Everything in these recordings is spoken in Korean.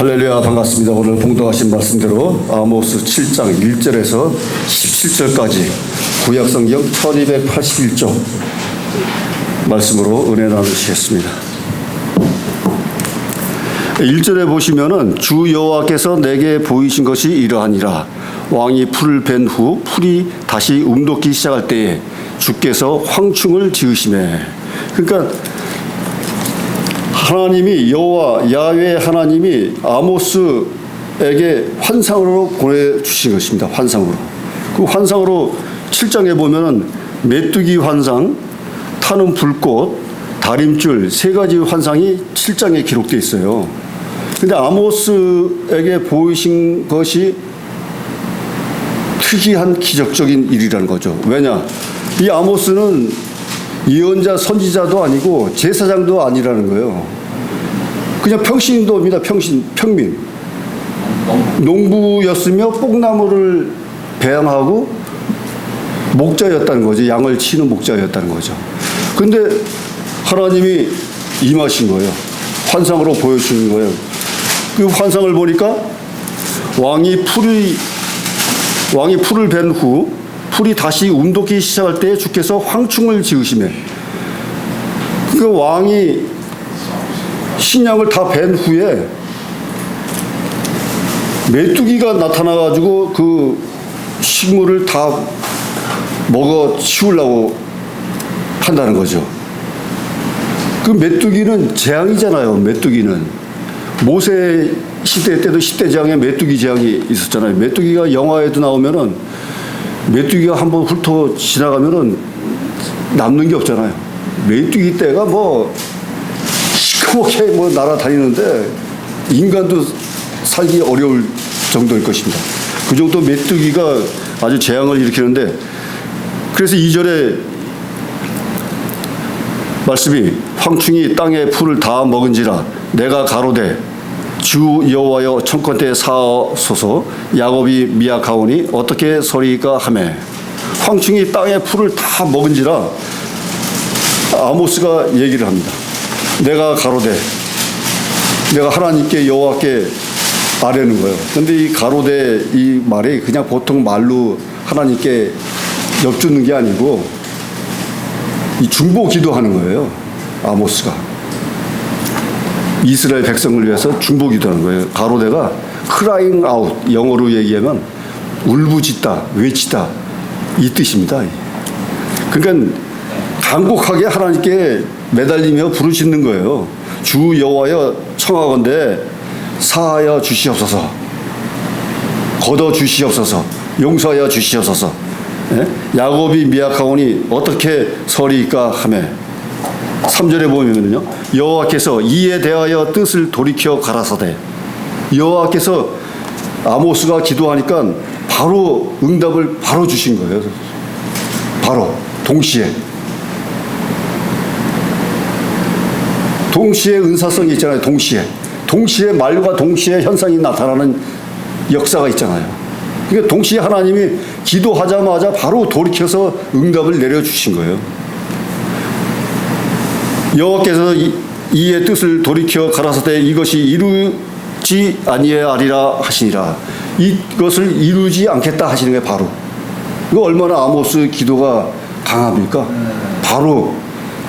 할렐루야, 반갑습니다. 오늘 봉독하신 말씀대로 아모스 7장 1절에서 17절까지 구약성경 1281쪽 말씀으로 은혜 나누시겠습니다. 1절에 보시면은 주 여호와께서 내게 보이신 것이 이러하니라. 왕이 풀을 벤 후 풀이 다시 움돋기 시작할 때에 주께서 황충을 지으시매. 그러니까 하나님이 여호와 야훼 하나님이 아모스에게 환상으로 보내주신 것입니다. 환상으로. 그 환상으로 7장에 보면은 메뚜기 환상, 타는 불꽃, 다림줄 세 가지 환상이 7장에 기록되어 있어요. 근데 아모스에게 보이신 것이 특이한 기적적인 일이라는 거죠. 왜냐? 이 아모스는 예언자, 선지자도 아니고 제사장도 아니라는 거예요. 그냥 평신도입니다. 평민. 농부였으며 뽕나무를 배양하고 목자였다는 거죠. 양을 치는 목자였다는 거죠. 근데 하나님이 임하신 거예요. 환상으로 보여주는 거예요. 그 환상을 보니까 왕이 풀을 벤 후 풀이 다시 움돋기 시작할 때 주께서 황충을 지으시매. 그 왕이 식량을 다 벤 후에 메뚜기가 나타나가지고 그 식물을 다 먹어 치우려고 한다는 거죠. 그 메뚜기는 재앙이잖아요. 메뚜기는 모세 시대 때도 10대 재앙에 메뚜기 재앙이 있었잖아요. 메뚜기가 영화에도 나오면은 메뚜기가 한번 훑어 지나가면은 남는 게 없잖아요. 메뚜기 떼가 뭐 시커멓게 뭐 날아다니는데 인간도 살기 어려울 정도일 것입니다. 그 정도 메뚜기가 아주 재앙을 일으키는데, 그래서 2절에 말씀이 황충이 땅의 풀을 다 먹은지라 내가 가로되 주 여호와여 청컨대 사하소서 야곱이 미약하오니 어떻게 서리까 하매. 황충이 땅의 풀을 다 먹은지라 아모스가 얘기를 합니다. 내가 가로되, 내가 하나님께 여호와께 아뢰는 거예요. 근데 이 가로되 이 말이 그냥 보통 말로 하나님께 엽주는 게 아니고 이 중보 기도하는 거예요. 아모스가 이스라엘 백성을 위해서 중보 기도하는 거예요. 가로대가 crying out, 영어로 얘기하면 울부짖다, 외치다 이 뜻입니다. 그러니까 간곡하게 하나님께 매달리며 부르짖는 거예요. 주 여호와여 청하건대 사하여 주시옵소서, 거둬 주시옵소서, 용서하여 주시옵소서. 야곱이 미약하오니 어떻게 서리까 하매. 3절에 보면은요, 여호와께서 이에 대하여 뜻을 돌이켜 가라사대. 여호와께서 아모스가 기도하니까 바로 응답을 바로 주신 거예요. 바로 동시에 은사성이 있잖아요. 동시에 말과 동시에 현상이 나타나는 역사가 있잖아요. 그러니까 동시에 하나님이 기도하자마자 바로 돌이켜서 응답을 내려주신 거예요. 여호와께서 이의 뜻을 돌이켜 가라사대 이것이 이루지 아니하리라 하시니라. 이것을 이루지 않겠다 하시는 게 바로. 이거 얼마나 아모스 기도가 강합니까? 바로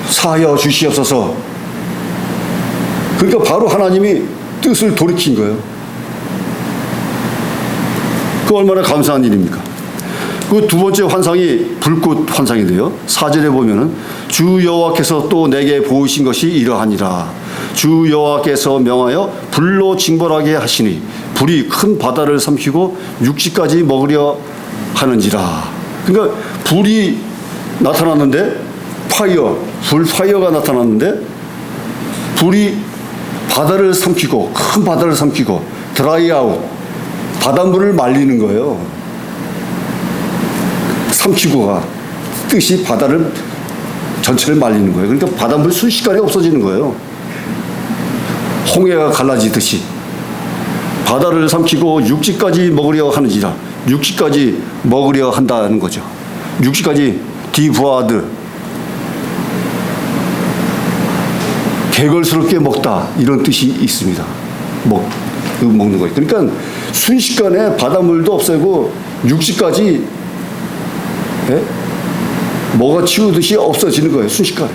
사하여 주시옵소서. 그러니까 바로 하나님이 뜻을 돌이킨 거예요. 그 얼마나 감사한 일입니까? 그 두 번째 환상이 불꽃 환상인데요. 4절에 보면은 주 여호와께서 또 내게 보이신 것이 이러하니라. 주 여호와께서 명하여 불로 징벌하게 하시니 불이 큰 바다를 삼키고 육지까지 먹으려 하는지라. 그러니까 불이 나타났는데 파이어가 나타났는데 불이 바다를 삼키고 큰 바다를 삼키고 드라이 아웃, 바닷물을 말리는 거예요. 삼키고가 뜻이 바다를 전체를 말리는 거예요. 그러니까 바닷물 순식간에 없어지는 거예요. 홍해가 갈라지듯이 바다를 삼키고 육지까지 먹으려 하는지라. 육지까지 먹으려 한다는 거죠. 육지까지 디부아드, 개걸스럽게 먹다 이런 뜻이 있습니다. 먹는 거예요. 그러니까 순식간에 바닷물도 없애고 육지까지 뭐가 치우듯이 없어지는 거예요. 순식간에.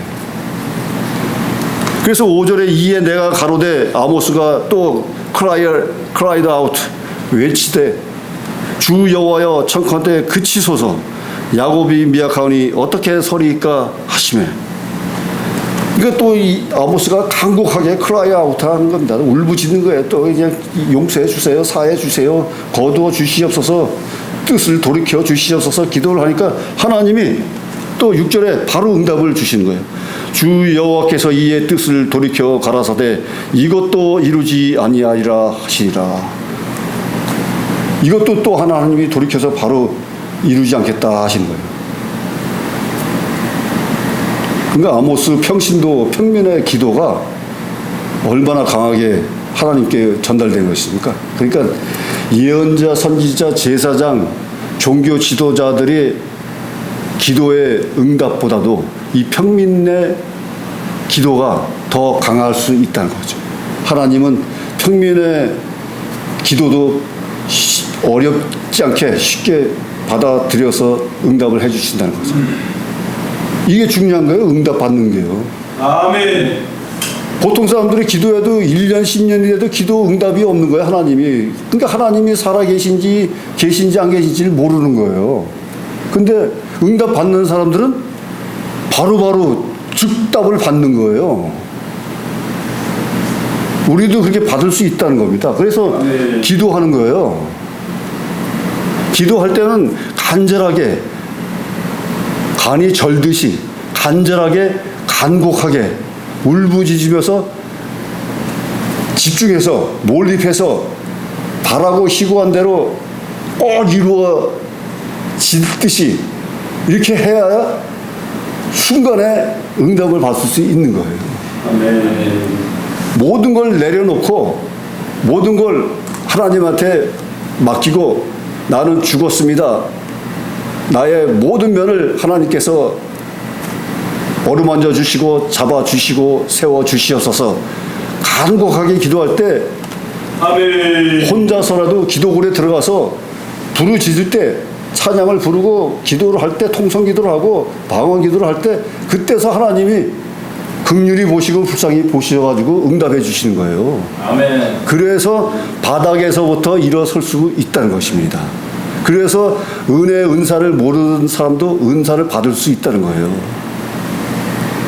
그래서 5절에 이에 내가 가로되 아모스가 또 cried out 외치되 주 여호와여 청컨대 그치소서 야곱이 미약하오니 어떻게 서리이까 하시매. 그러니까 또 이 아모스가 간곡하게 cry out 하는 겁니다. 울부짖는 거예요. 또 그냥 용서해 주세요, 사해 주세요, 거두어 주시옵소서, 뜻을 돌이켜 주시옵소서 기도를 하니까 하나님이 또 6절에 바로 응답을 주시는 거예요. 주 여호와께서 이의 뜻을 돌이켜 가라사대 이것도 이루지 아니하리라 하시니라. 이것도 또 하나님이 돌이켜서 바로 이루지 않겠다 하시는 거예요. 그러니까 아모스 평민의 기도가 얼마나 강하게 하나님께 전달된 것입니까? 그러니까 예언자, 선지자, 제사장, 종교 지도자들의 기도의 응답보다도 이 평민의 기도가 더 강할 수 있다는 거죠. 하나님은 평민의 기도도 어렵지 않게 쉽게 받아들여서 응답을 해주신다는 거죠. 이게 중요한 거예요. 응답 받는 게요. 아멘. 보통 사람들이 기도해도 1년, 10년이 돼도 기도 응답이 없는 거예요. 하나님이. 그러니까 하나님이 살아 계신지 안 계신지를 모르는 거예요. 근데 응답 받는 사람들은 바로바로 즉답을 받는 거예요. 우리도 그렇게 받을 수 있다는 겁니다. 그래서 기도하는 거예요. 기도할 때는 간절하게, 간이 절듯이 간절하게, 간곡하게 울부짖으면서 집중해서 몰입해서 바라고 희구한 대로 꼭 이루어지듯이 이렇게 해야 순간에 응답을 받을 수 있는 거예요. 아멘. 모든 걸 내려놓고 모든 걸 하나님한테 맡기고 나는 죽었습니다. 나의 모든 면을 하나님께서 어루만져 주시고 잡아 주시고 세워 주시옵소서 간곡하게 기도할 때 아멘. 혼자서라도 기도굴에 들어가서 부르짖을 때 찬양을 부르고 기도를 할 때 통성 기도를 하고 방언 기도를 할 때 그때서 하나님이 긍휼히 보시고 불쌍히 보셔가지고 응답해 주시는 거예요. 아멘. 그래서 바닥에서부터 일어설 수 있다는 것입니다. 그래서 은사를 모르는 사람도 은사를 받을 수 있다는 거예요.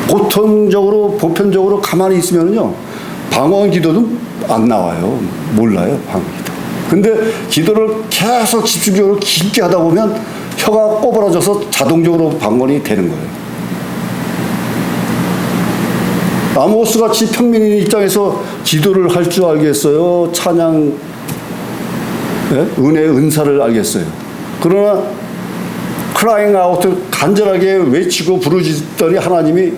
보편적으로 가만히 있으면요 방언 기도도 안 나와요. 몰라요 방언 기도. 근데 기도를 계속 집중적으로 깊게 하다 보면 혀가 꼬부라져서 자동적으로 방언이 되는 거예요. 아모스 같이 평민인 입장에서 기도를 할 줄 알겠어요? 찬양, 은혜의 은사를 알겠어요? 그러나 crying out 간절하게 외치고 부르짖더니 하나님이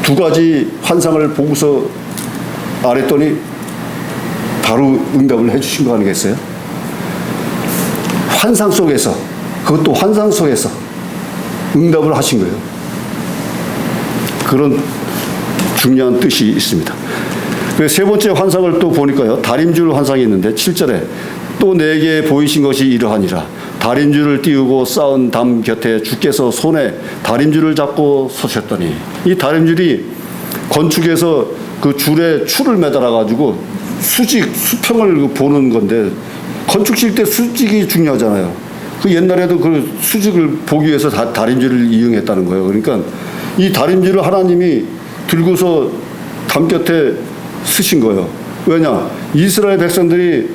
두 가지 환상을 보고서 말했더니 바로 응답을 해주신 거 아니겠어요? 환상 속에서, 그것도 환상 속에서 응답을 하신 거예요. 그런 중요한 뜻이 있습니다. 세 번째 환상을 또 보니까요, 다림줄 환상이 있는데 7절에 또 내게 보이신 것이 이러하니라. 다림줄을 띄우고 쌓은 담 곁에 주께서 손에 다림줄을 잡고 서셨더니, 이 다림줄이 건축에서 그 줄에 추를 매달아 가지고 수평을 보는 건데, 건축 칠 때 수직이 중요하잖아요. 그 옛날에도 그 수직을 보기 위해서 다림줄을 이용했다는 거예요. 그러니까 이 다림줄을 하나님이 들고서 담 곁에 쓰신 거예요. 왜냐? 이스라엘 백성들이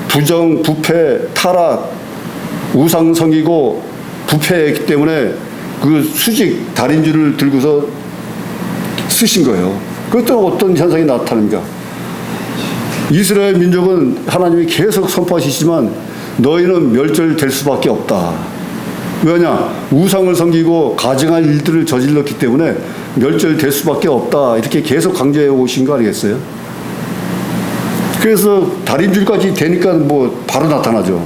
부정, 부패, 타락, 우상 섬기고 부패했기 때문에 그 수직 다림줄을 들고서 쓰신 거예요. 그것도 어떤 현상이 나타납니까? 이스라엘 민족은 하나님이 계속 선포하시지만 너희는 멸절될 수밖에 없다. 왜냐? 우상을 섬기고 가증한 일들을 저질렀기 때문에 멸절될 수밖에 없다. 이렇게 계속 강조해 오신 거 아니겠어요? 그래서 다림줄까지 되니까 뭐 바로 나타나죠.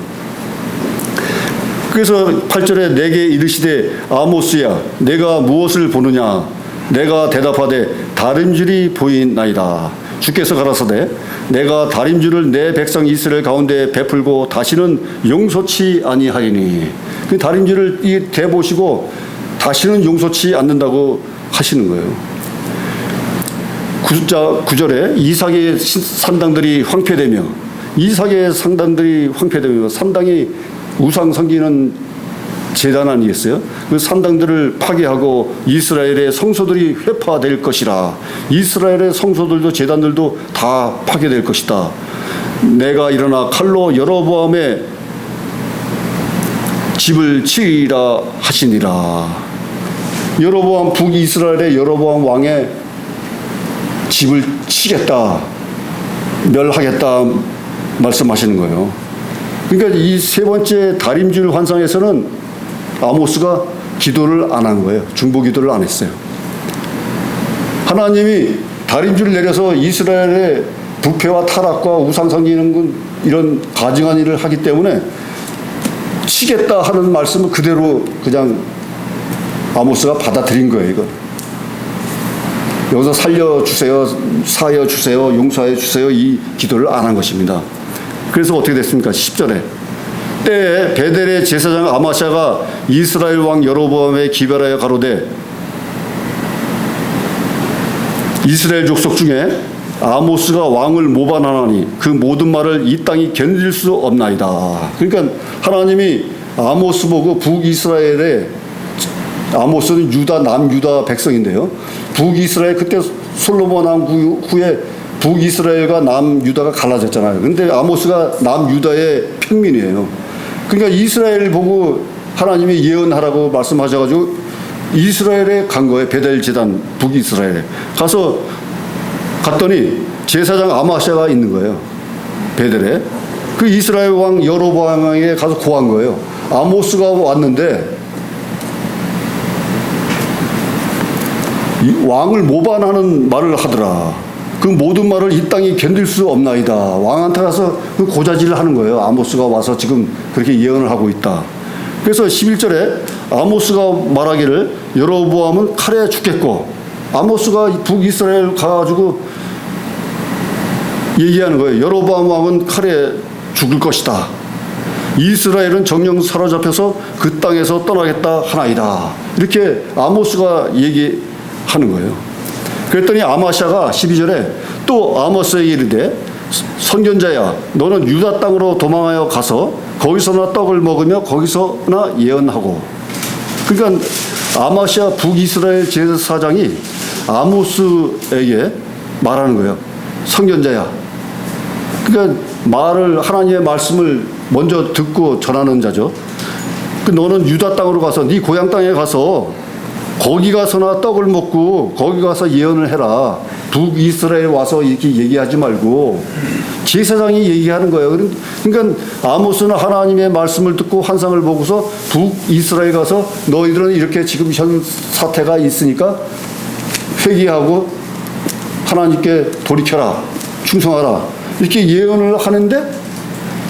그래서 8절에 내게 이르시되 아모스야 내가 무엇을 보느냐? 내가 대답하되 다림줄이 보이나이다. 주께서 가라사대 내가 다림줄을 내 백성 이스라엘 가운데 베풀고 다시는 용서치 아니하리니. 그 다림줄을 대보시고 다시는 용서치 않는다고 하시는 거예요. 9절에 이삭의 산당들이 황폐되며 산당이 우상 섬기는 제단 아니겠어요? 그 산당들을 파괴하고 이스라엘의 성소들이 회파될 것이라. 이스라엘의 성소들도 제단들도 다 파괴될 것이다. 내가 일어나 칼로 여로보암의 집을 치리라 하시니라. 여로보암 북이스라엘의 여로보암 왕의 집을 치겠다, 멸하겠다 말씀하시는 거예요. 그러니까 이 세 번째 다림줄 환상에서는 아모스가 기도를 안 한 거예요. 중보 기도를 안 했어요. 하나님이 다림줄을 내려서 이스라엘의 부패와 타락과 우상 섬기는 이런 가증한 일을 하기 때문에 치겠다 하는 말씀을 그대로 그냥 아모스가 받아들인 거예요. 이거. 여기서 살려주세요, 사여주세요, 용서해주세요 이 기도를 안 한 것입니다. 그래서 어떻게 됐습니까? 10절에 때에 베델의 제사장 아마샤가 이스라엘 왕 여로보암에 기별하여 가로되 이스라엘 족속 중에 아모스가 왕을 모반하나니 그 모든 말을 이 땅이 견딜 수 없나이다. 그러니까 하나님이 아모스 보고 북이스라엘의, 아모스는 유다 남유다 백성인데요, 북이스라엘, 그때 솔로몬 왕 후에 북이스라엘과 남유다가 갈라졌잖아요. 근데 아모스가 남유다의 평민이에요. 그러니까 이스라엘을 보고 하나님이 예언하라고 말씀하셔가지고 이스라엘에 간 거예요. 베델 제단 북이스라엘에 갔더니 제사장 아마샤가 있는 거예요. 베델에. 그 이스라엘 왕 여로보암에게 가서 고한 거예요. 아모스가 왔는데 왕을 모반하는 말을 하더라. 그 모든 말을 이 땅이 견딜 수 없나이다. 왕한테 가서 그 고자질을 하는 거예요. 아모스가 와서 지금 그렇게 예언을 하고 있다. 그래서 11절에 아모스가 말하기를 여로보암은 칼에 죽겠고, 아모스가 북이스라엘 가가지고 얘기하는 거예요. 여로보암 왕은 칼에 죽을 것이다. 이스라엘은 정령 사로잡혀서 그 땅에서 떠나겠다 하나이다. 이렇게 아모스가 얘기하는 거예요. 그랬더니 아마샤가 12절에 또 아모스에게 이르되 선견자야 너는 유다 땅으로 도망하여 가서 거기서나 떡을 먹으며 거기서나 예언하고. 그러니까 아마샤 북이스라엘 제사장이 아모스에게 말하는 거예요. 선견자야. 그러니까 하나님의 말씀을 먼저 듣고 전하는 자죠. 너는 유다 땅으로 가서 네 고향 땅에 가서 거기 가서나 떡을 먹고 거기 가서 예언을 해라. 북이스라엘 와서 이렇게 얘기하지 말고 제사장이 얘기하는 거예요. 그러니까 아모스는 하나님의 말씀을 듣고 환상을 보고서 북이스라엘 가서 너희들은 이렇게 지금 현 사태가 있으니까 회개하고 하나님께 돌이켜라, 충성하라, 이렇게 예언을 하는데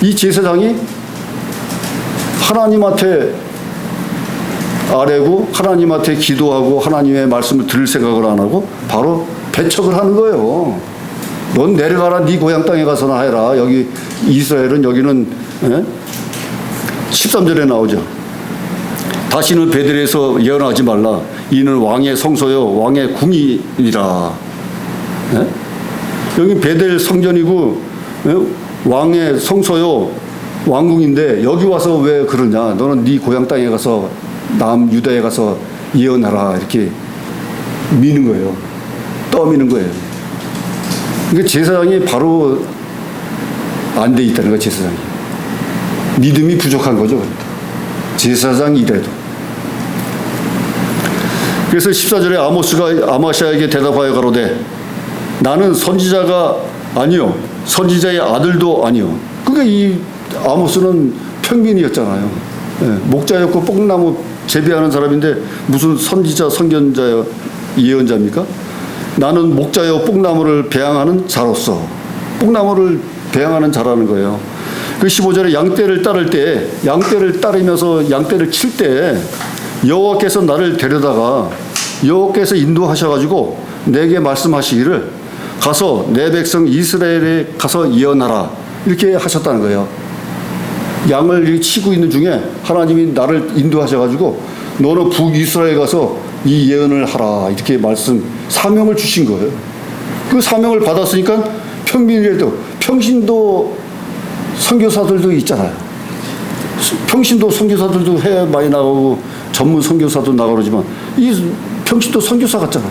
이 제사장이 하나님한테 아뢰고 하나님한테 기도하고 하나님의 말씀을 들을 생각을 안 하고 바로 배척을 하는 거예요. 넌 내려가라, 네 고향 땅에 가서나 해라. 여기 이스라엘은, 여기는 13절에 나오죠. 다시는 베델에서 예언하지 말라. 이는 왕의 성소요 왕의 궁이니라. 여기 베델 성전이고 왕의 성소요 왕궁인데 여기 와서 왜 그러냐. 너는 네 고향 땅에 가서 남유다에 가서 예언하라. 이렇게 미는 거예요. 떠미는 거예요. 그러니까 제사장이 바로 안 돼 있다는 거예요. 제사장이 믿음이 부족한 거죠. 제사장이라도. 그래서 14절에 아모스가 아마샤에게 대답하여 가로되 나는 선지자가 아니요 선지자의 아들도 아니요. 그러니까 이 아모스는 평민이었잖아요. 목자였고 뽕나무 재배하는 사람인데 무슨 선지자, 선견자, 예언자입니까? 나는 목자여 뽕나무를 배양하는 자로서. 뽕나무를 배양하는 자라는 거예요. 그 15절에 양떼를 따를 때, 양떼를 따르면서 양떼를 칠 때 여호와께서 나를 데려다가 여호와께서 인도하셔가지고 내게 말씀하시기를 가서 내 백성 이스라엘에 가서 예언하라 이렇게 하셨다는 거예요. 양을 이렇게 치고 있는 중에 하나님이 나를 인도하셔가지고 너는 북이스라엘 가서 이 예언을 하라 이렇게 사명을 주신 거예요. 그 사명을 받았으니까 평민이라도 평신도 선교사들도 있잖아요. 평신도 선교사들도 해외 많이 나가고 전문 선교사도 나가고 그러지만 이 평신도 선교사 같잖아요.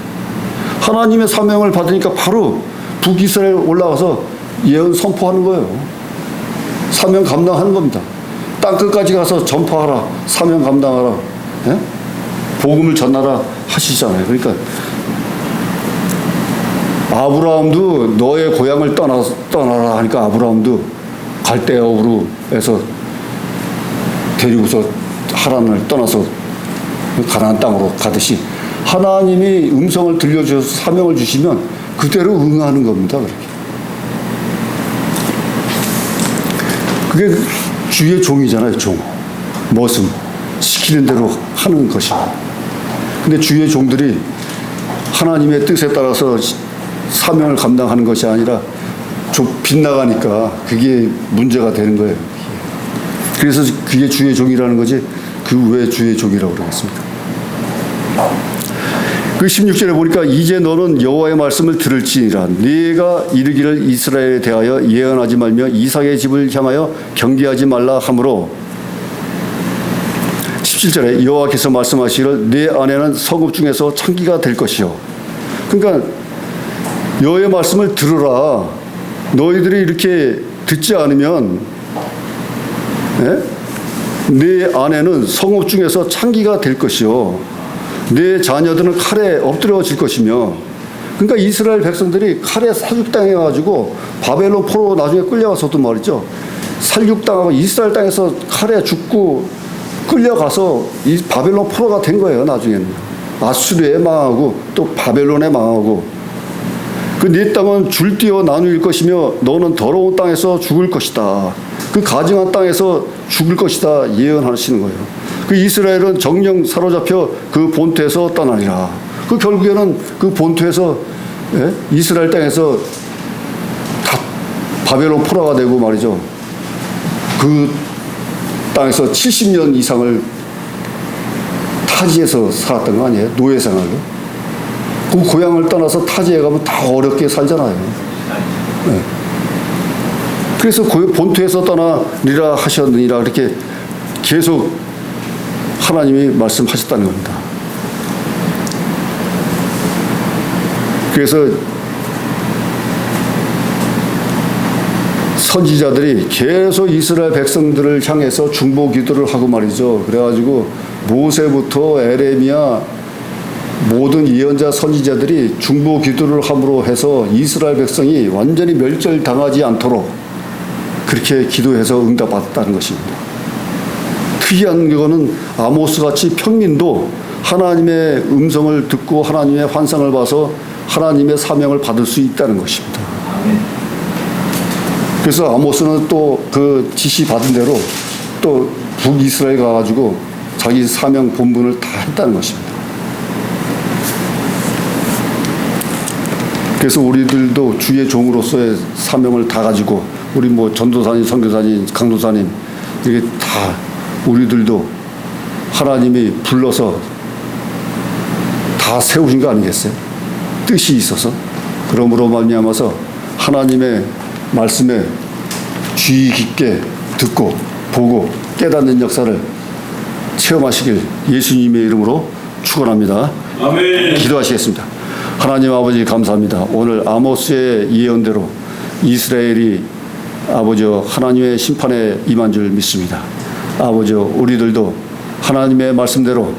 하나님의 사명을 받으니까 바로 북이스라엘 올라가서 예언 선포하는 거예요. 사명 감당하는 겁니다. 땅끝까지 가서 전파하라. 사명 감당하라. 예? 복음을 전하라 하시잖아요. 그러니까 아브라함도 너의 고향을 떠나라 하니까 아브라함도 갈대아우르에서 데리고서 하란을 떠나서 가나안 땅으로 가듯이 하나님이 음성을 들려주셔서 사명을 주시면 그대로 응하는 겁니다. 그게 주의 종이잖아요. 종. 무엇은 시키는 대로 하는 것이고. 근데 주의 종들이 하나님의 뜻에 따라서 사명을 감당하는 것이 아니라 좀 빗나가니까 그게 문제가 되는 거예요. 그래서 그게 주의 종이라는 거지 그 왜 주의 종이라고 그러겠습니까? 그 16절에 보니까 이제 너는 여호와의 말씀을 들을지니라 네가 이르기를 이스라엘에 대하여 예언하지 말며 이삭의 집을 향하여 경계하지 말라 하므로 17절에 여호와께서 말씀하시기를 네 아내는 성읍 중에서 창기가 될 것이요. 그러니까 여호와의 말씀을 들으라. 너희들이 이렇게 듣지 않으면 네 아내는 성읍 중에서 창기가 될 것이요. 네 자녀들은 칼에 엎드려질 것이며. 그러니까 이스라엘 백성들이 칼에 살육당해가지고 바벨론 포로 나중에 끌려가서도 말이죠. 살육당하고 이스라엘 땅에서 칼에 죽고 끌려가서 이 바벨론 포로가 된 거예요. 나중에는 아수르에 망하고 또 바벨론에 망하고. 그 네 땅은 줄띄어 나누일 것이며 너는 더러운 땅에서 죽을 것이다. 그 가증한 땅에서 죽을 것이다 예언하시는 거예요. 그 이스라엘은 정령 사로잡혀 그 본토에서 떠나리라. 그 결국에는 그 본토에서 이스라엘 땅에서 다 바벨론 포로가 되고 말이죠. 그 땅에서 70년 이상을 타지에서 살았던 거 아니에요? 노예 생활로. 그 고향을 떠나서 타지에 가면 다 어렵게 살잖아요. 네. 그래서 본토에서 떠나리라 하셨느니라 이렇게 계속 하나님이 말씀하셨다는 겁니다. 그래서 선지자들이 계속 이스라엘 백성들을 향해서 중보 기도를 하고 말이죠. 그래가지고 모세부터 에레미야 모든 예언자 선지자들이 중보 기도를 함으로 해서 이스라엘 백성이 완전히 멸절당하지 않도록 그렇게 기도해서 응답받았다는 것입니다. 특이한 거는 아모스같이 평민도 하나님의 음성을 듣고 하나님의 환상을 봐서 하나님의 사명을 받을 수 있다는 것입니다. 그래서 아모스는 또 그 지시 받은 대로 또 북이스라엘 가가지고 자기 사명 본분을 다 했다는 것입니다. 그래서 우리들도 주의 종으로서의 사명을 다 가지고 우리 뭐 전도사님, 선교사님, 강도사님 이게 다 우리들도 하나님이 불러서 다 세우신 거 아니겠어요? 뜻이 있어서. 그러므로 말미암아서 하나님의 말씀에 주의 깊게 듣고 보고 깨닫는 역사를 체험하시길 예수님의 이름으로 축원합니다. 아멘. 기도하시겠습니다. 하나님 아버지 감사합니다. 오늘 아모스의 예언대로 이스라엘이 아버지 하나님의 심판에 임한 줄 믿습니다. 아버지 우리들도 하나님의 말씀대로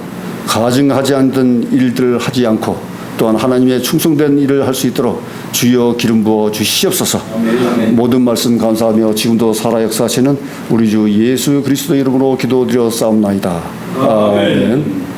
가증하지 않던 일들을 하지 않고 또한 하나님의 충성된 일을 할 수 있도록 주여 기름 부어 주시옵소서. 아멘. 모든 말씀 감사하며 지금도 살아 역사하시는 우리 주 예수 그리스도 이름으로 기도드려 싸움나이다. 아멘.